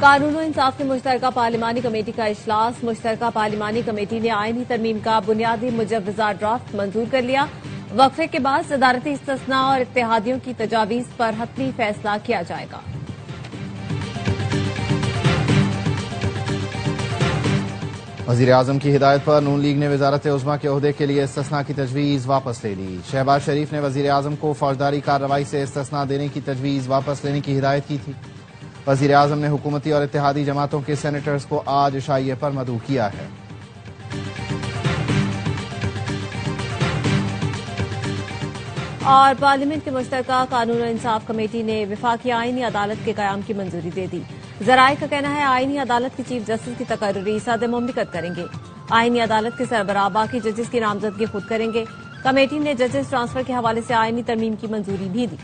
قانون و انصاف کی مشترکہ پارلیمانی کمیٹی کا اجلاس۔ مشترکہ پارلیمانی کمیٹی نے آئینی ترمیم کا بنیادی مجوزہ ڈرافٹ منظور کر لیا۔ وقفے کے بعد صدارتی استثناء اور اتحادیوں کی تجاویز پر حتمی فیصلہ کیا جائے گا۔ وزیراعظم کی ہدایت پر نون لیگ نے وزارت عظمیٰ کے عہدے کے لیے استثناء کی تجویز واپس لے لی۔ شہباز شریف نے وزیراعظم کو فوجداری کارروائی سے استثناء دینے کی تجویز واپس لینے کی ہدایت کی تھی۔ وزیراعظم نے حکومتی اور اتحادی جماعتوں کے سینیٹرز کو آج عشائیے پر مدعو کیا ہے۔ اور پارلیمنٹ کی مشترکہ قانون و انصاف کمیٹی نے وفاقی آئینی عدالت کے قیام کی منظوری دے دی۔ ذرائع کا کہنا ہے آئینی عدالت کے چیف جسٹس کی تقرری صدر مملکت کریں گے۔ آئینی عدالت کے سربراہ باقی ججز کی نامزدگی خود کریں گے۔ کمیٹی نے ججز ٹرانسفر کے حوالے سے آئینی ترمیم کی منظوری بھی دی۔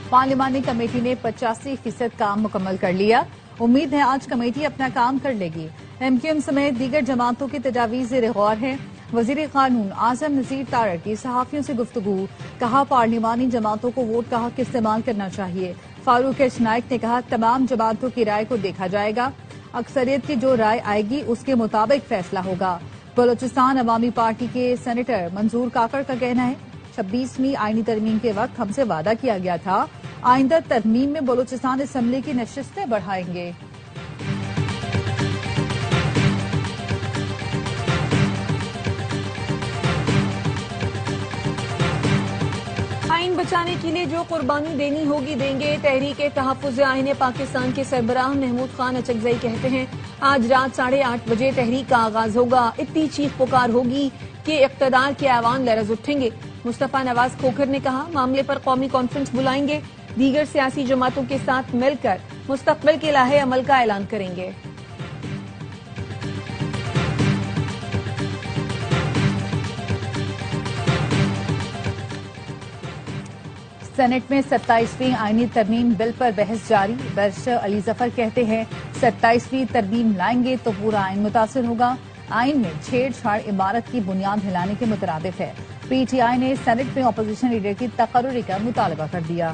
پارلیمانی کمیٹی نے 85% کام مکمل کر لیا۔ امید ہے آج کمیٹی اپنا کام کر لے گی۔ ایم کیو ایم سمیت دیگر جماعتوں کی تجاویز زیر غور ہے۔ وزیر قانون اعظم نذیر تارڑ کی صحافیوں سے گفتگو، کہا پارلیمانی جماعتوں کو ووٹ کا حق استعمال کرنا چاہیے۔ فاروق ایچ نائک نے کہا تمام جماعتوں کی رائے کو دیکھا جائے گا، اکثریت کی جو رائے آئے گی اس کے مطابق فیصلہ ہوگا۔ بلوچستان عوامی پارٹی کے سینیٹر منظور کاکڑ کا کہنا ہے 26ویں آئینی ترمیم کے وقت ہم سے وعدہ کیا گیا تھا آئندہ ترمیم میں بلوچستان اسمبلی کی نشستیں بڑھائیں گے۔ آئین بچانے کے لیے جو قربانی دینی ہوگی دیں گے۔ تحریک تحفظ آئین پاکستان کے سربراہ محمود خان اچکزئی کہتے ہیں آج رات 8:30 بجے تحریک کا آغاز ہوگا۔ اتنی چیخ پکار ہوگی کہ اقتدار کے ایوان لرز اٹھیں گے۔ مصطفیٰ نواز کھوکھر نے کہا معاملے پر قومی کانفرنس بلائیں گے، دیگر سیاسی جماعتوں کے ساتھ مل کر مستقبل کے لاہے عمل کا اعلان کریں گے۔ سینٹ میں 27ویں آئینی ترمیم بل پر بحث جاری۔ بیرسٹر علی ظفر کہتے ہیں 27ویں ترمیم لائیں گے تو پورا آئین متاثر ہوگا۔ آئین میں چھیڑ چھاڑ عمارت کی بنیاد ہلانے کے مترادف ہے۔ پی ٹی آئی نے سینٹ میں اپوزیشن لیڈر کی تقرری کا مطالبہ کر دیا۔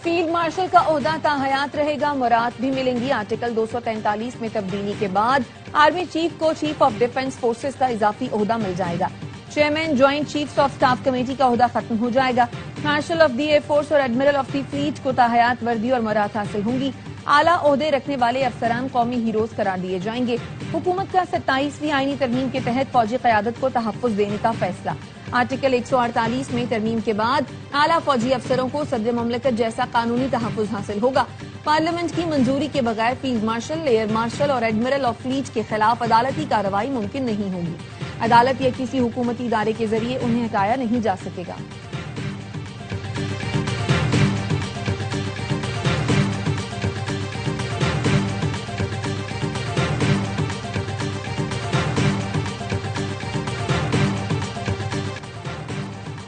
فیلڈ مارشل کا عہدہ تاحیات رہے گا، مراعات بھی ملیں گی۔ آرٹیکل 243 میں تبدیلی کے بعد آرمی چیف کو چیف آف ڈیفنس فورسز کا اضافی عہدہ مل جائے گا۔ Chairman joint chiefs of staff committee کا عہدہ ختم ہو جائے گا۔ Marshal of the air force اور ایڈمرل آف دی فلیٹ کو تاحیات وردی اور مراعات حاصل ہوں گی۔ اعلیٰ عہدے رکھنے والے افسران قومی ہیروز قرار دیے جائیں گے۔ حکومت کا 27ویں آئینی ترمیم کے تحت فوجی قیادت کو تحفظ دینے کا فیصلہ۔ آرٹیکل 148 میں ترمیم کے بعد اعلیٰ فوجی افسروں کو صدر مملکت جیسا قانونی تحفظ حاصل ہوگا۔ پارلیمنٹ کی منظوری کے بغیر فیلڈ مارشل، ایئر مارشل اور ایڈمرل آف فلیٹ کے خلاف عدالتی کارروائی ممکن نہیں ہوگی۔ عدالت یا کسی حکومتی ادارے کے ذریعے انہیں ہٹایا نہیں جا سکے گا۔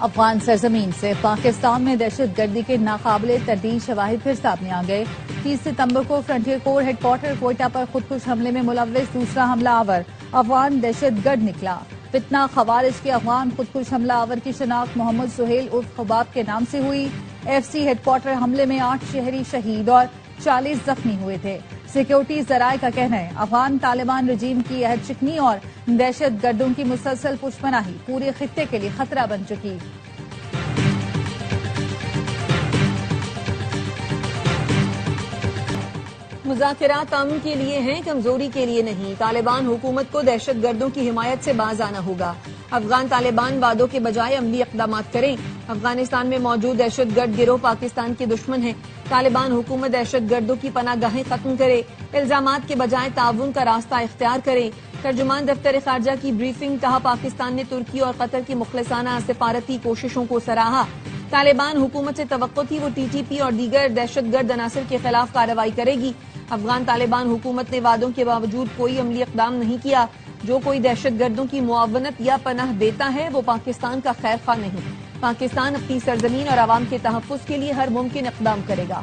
افغان سرزمین سے پاکستان میں دہشت گردی کے ناقابل تردید شواہد پھر سامنے آ گئے۔ 30 ستمبر کو فرنٹیئر کور ہیڈ کوارٹر کوئٹہ پر خودکش حملے میں ملوث دوسرا حملہ آور افغان دہشت گرد نکلا۔ فتنہ خوارج کے افغان خودکش حملہ آور کی شناخت محمد سہیل عرف خباب کے نام سے ہوئی۔ ایف سی ہیڈ کوارٹر حملے میں 8 شہری شہید اور 40 زخمی ہوئے تھے۔ سیکیورٹی ذرائع کا کہنا ہے افغان طالبان رجیم کی عہد شکنی اور دہشت گردوں کی مسلسل پشت پناہی پورے خطے کے لیے خطرہ بن چکی۔ مذاکرات امن کے لیے ہیں، کمزوری کے لیے نہیں۔ طالبان حکومت کو دہشت گردوں کی حمایت سے باز آنا ہوگا۔ افغان طالبان وعدوں کے بجائے عملی اقدامات کریں۔ افغانستان میں موجود دہشت گرد گروہ پاکستان کے دشمن ہیں۔ طالبان حکومت دہشت گردوں کی پناہ گاہیں ختم کرے، الزامات کے بجائے تعاون کا راستہ اختیار کرے۔ ترجمان دفتر خارجہ کی بریفنگ، کہا پاکستان نے ترکی اور قطر کی مخلصانہ سفارتی کوششوں کو سراہا۔ طالبان حکومت سے توقع تھی وہ ٹی ٹی پی اور دیگر دہشت گرد عناصر کے خلاف کارروائی کرے گی۔ افغان طالبان حکومت نے وعدوں کے باوجود کوئی عملی اقدام نہیں کیا۔ جو کوئی دہشت گردوں کی معاونت یا پناہ دیتا ہے وہ پاکستان کا خیر خواہ نہیں۔ پاکستان اپنی سرزمین اور عوام کے تحفظ کے لیے ہر ممکن اقدام کرے گا۔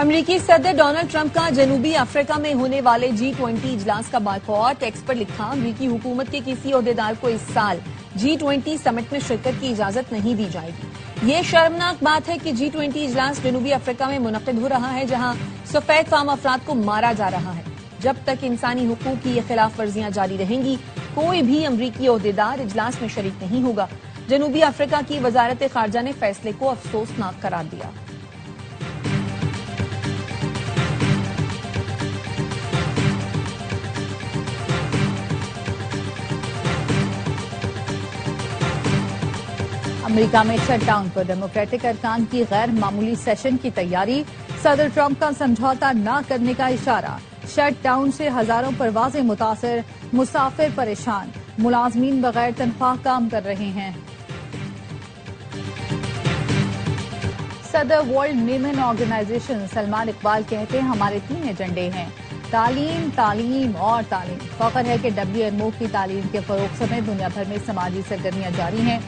امریکی صدر ڈونلڈ ٹرمپ کا جنوبی افریقہ میں ہونے والے G20 اجلاس کا بائیکاٹ، ٹیکسٹ پر لکھا امریکی حکومت کے کسی عہدیدار کو اس سال G20 سمٹ میں شرکت کی اجازت نہیں دی جائے گی۔ یہ شرمناک بات ہے کہ G20 اجلاس جنوبی افریقہ میں منعقد ہو رہا ہے جہاں سفید فام افراد کو مارا جا رہا ہے۔ جب تک انسانی حقوق کی یہ خلاف ورزیاں جاری رہیں گی کوئی بھی امریکی عہدیدار اجلاس میں شریک نہیں ہوگا۔ جنوبی افریقہ کی وزارت خارجہ نے فیصلے کو افسوسناک قرار دیا۔ امریکہ میں شٹ ڈاؤن پر ڈیموکریٹک ارکان کی غیر معمولی سیشن کی تیاری، صدر ٹرمپ کا سمجھوتا نہ کرنے کا اشارہ، شٹ ڈاؤن سے ہزاروں پروازیں متاثر، مسافر پریشان، ملازمین بغیر تنخواہ کام کر رہے ہیں۔ صدر ورلڈ میمن آرگنائزیشن سلمان اقبال کہتے ہیں ہمارے 3 ایجنڈے ہیں، تعلیم، تعلیم اور تعلیم۔ فخر ہے کہ WMO کی تعلیم کے فروغ سمیت دنیا بھر میں سماجی سرگرمیاں جاری ہیں۔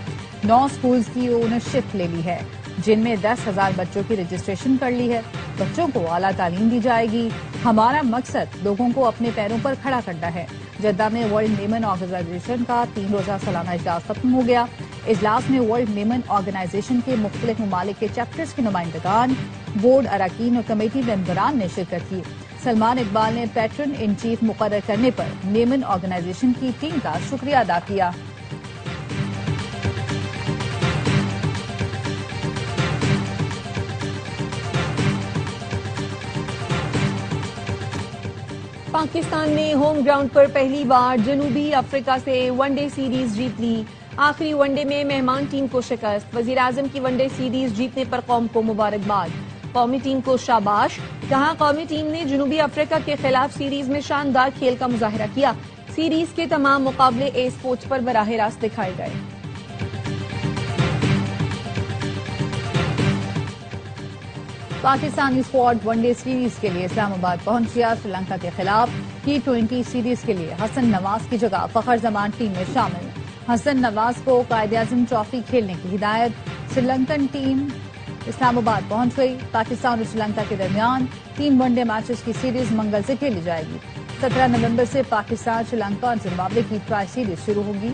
9 سکولز کی اونرشپ لے لی ہے جن میں 10,000 بچوں کی رجسٹریشن کر لی ہے۔ بچوں کو اعلیٰ تعلیم دی جائے گی۔ ہمارا مقصد لوگوں کو اپنے پیروں پر کھڑا کرنا ہے۔ جدہ میں ورلڈ میمن آرگنائزیشن کا 3 روزہ سالانہ اجلاس ختم ہو گیا۔ اجلاس میں ورلڈ میمن آرگنائزیشن کے مختلف ممالک کے چیپٹرز کے نمائندگان، بورڈ اراکین اور کمیٹی ممبران نے شرکت کی۔ سلمان اقبال نے پیٹرن ان چیف مقرر کرنے پر میمن آرگنائزیشن کی ٹیم کا شکریہ ادا کیا۔ پاکستان نے ہوم گراؤنڈ پر پہلی بار جنوبی افریقہ سے ون ڈے سیریز جیت لی۔ آخری ون ڈے میں مہمان ٹیم کو شکست، وزیر اعظم کی ون ڈے سیریز جیتنے پر قوم کو مبارکباد، قومی ٹیم کو شاباش، کہا قومی ٹیم نے جنوبی افریقہ کے خلاف سیریز میں شاندار کھیل کا مظاہرہ کیا۔ سیریز کے تمام مقابلے اے اسپورٹس پر براہ راست دکھائے گئے۔ Pakistani squad one day series کے لیے اسلام آباد پہنچ گیا۔ سری لنکا کے خلاف T20 سیریز کے لیے حسن نواز کی جگہ فخر زمان ٹیم میں شامل۔ حسن نواز کو قائد اعظم ٹرافی کھیلنے کی ہدایت۔ سری لنکن ٹیم اسلام آباد پہنچ گئی۔ پاکستان اور سری لنکا کے درمیان 3 ون ڈے میچز کی سیریز منگل سے کھیلی جائے گی۔ 17 نومبر سے پاکستان، سری لنکا اور زمبابوے کی ٹرائی سیریز شروع ہوگی۔